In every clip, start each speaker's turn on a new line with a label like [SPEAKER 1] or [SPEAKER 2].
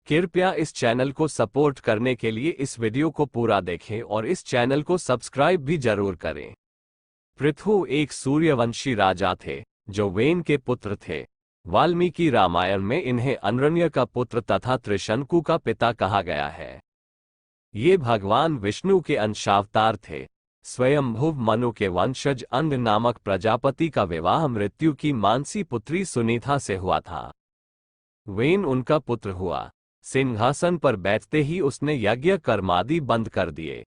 [SPEAKER 1] कृपया इस चैनल को सपोर्ट करने के लिए इस वीडियो को पूरा देखें और इस चैनल को सब्सक्राइब भी जरूर करें। पृथु एक सूर्यवंशी राजा थे जो वेन के पुत्र थे। वाल्मीकि रामायण में इन्हें अनरण्य का पुत्र तथा त्रिशंकु का पिता कहा गया है। ये भगवान विष्णु के अंशावतार थे। स्वयंभुव मनु के वंशज अंग नामक प्रजापति का विवाह मृत्यु की मानसी पुत्री सुनीता से हुआ था। वेन उनका पुत्र हुआ। सिंहासन पर बैठते ही उसने यज्ञ कर्मादि बंद कर दिए।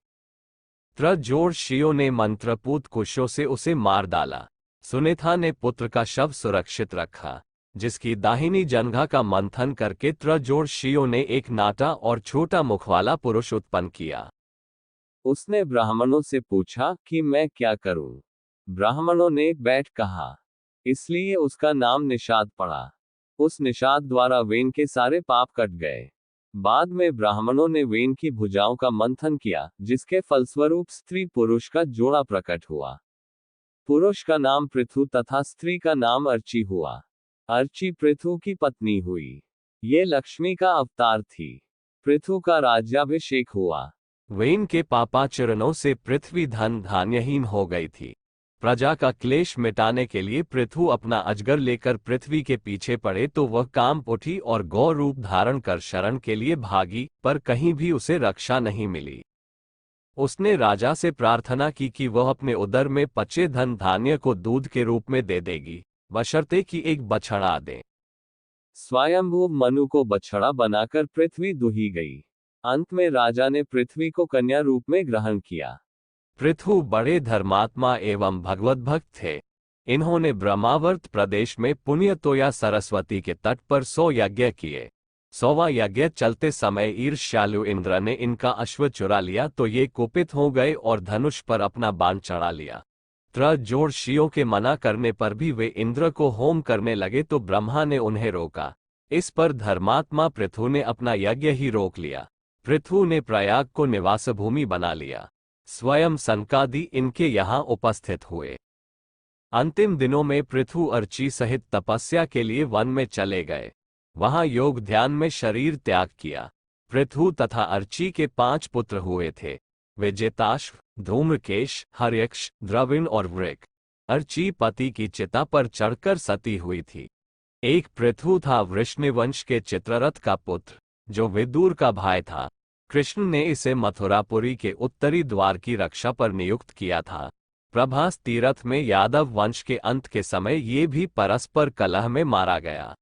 [SPEAKER 1] त्रजोड़शियों ने मंत्रपूत कुशों से उसे मार डाला। सुनीता ने पुत्र का शव सुरक्षित रखा, जिसकी दाहिनी जंघा का मंथन करके त्रजोड़शियों ने एक नाटा और छोटा मुख वाला पुरुष उत्पन्न किया। उसने ब्राह्मणों से पूछा कि मैं क्या करूं? ब्राह्मणों ने बैठ कहा, इसलिए उसका नाम निषाद पड़ा। उस निषाद द्वारा वेन के सारे पाप कट गए। बाद में ब्राह्मणों ने वेन की भुजाओं का मंथन किया, जिसके फलस्वरूप स्त्री पुरुष का जोड़ा प्रकट हुआ। पुरुष का नाम पृथु तथा स्त्री का नाम अर्ची हुआ। अर्ची पृथु की पत्नी हुई। ये लक्ष्मी का अवतार थी। पृथु का राज्याभिषेक हुआ। वेन के पापाचरणों से पृथ्वी धन धान्यहीन हो गई थी। प्रजा का क्लेश मिटाने के लिए पृथु अपना अजगर लेकर पृथ्वी के पीछे पड़े तो वह कांप उठी और गौ रूप धारण कर शरण के लिए भागी, पर कहीं भी उसे रक्षा नहीं मिली। उसने राजा से प्रार्थना की कि वह अपने उदर में पचे धन धान्य को दूध के रूप में दे देगी, बशर्ते कि एक बछड़ा दे। स्वयंभू मनु को बछड़ा बनाकर पृथ्वी दुही गई। अंत में राजा ने पृथ्वी को कन्या रूप में ग्रहण किया। पृथु बड़े धर्मात्मा एवं भगवत भक्त थे। इन्होंने ब्रह्मावर्त प्रदेश में पुण्यतोया सरस्वती के तट पर 100 यज्ञ किए। 100वां यज्ञ चलते समय ईर्ष्यालु इंद्र ने इनका अश्व चुरा लिया तो ये कुपित हो गए और धनुष पर अपना बाण चढ़ा लिया। त्रजोड़शियों के मना करने पर भी वे इंद्र को होम करने लगे तो ब्रह्मा ने उन्हें रोका। इस पर धर्मात्मा पृथु ने अपना यज्ञ ही रोक लिया। पृथु ने प्रयाग को निवास भूमि बना लिया। स्वयं सनकादि इनके यहाँ उपस्थित हुए। अंतिम दिनों में पृथु अर्ची सहित तपस्या के लिए वन में चले गए। वहां योग ध्यान में शरीर त्याग किया। पृथु तथा अर्ची के 5 पुत्र हुए थे। वे जेताश्व, धूम्रकेश, हर्यक्ष, द्रविण और वृक। अर्ची पति की चिता पर चढ़कर सती हुई थी। एक पृथु था वृष्णिवंश के चित्ररथ का पुत्र, जो विदुर का भाई था। कृष्ण ने इसे मथुरापुरी के उत्तरी द्वार की रक्षा पर नियुक्त किया था। प्रभास तीरथ में यादव वंश के अंत के समय ये भी परस्पर कलह में मारा गया।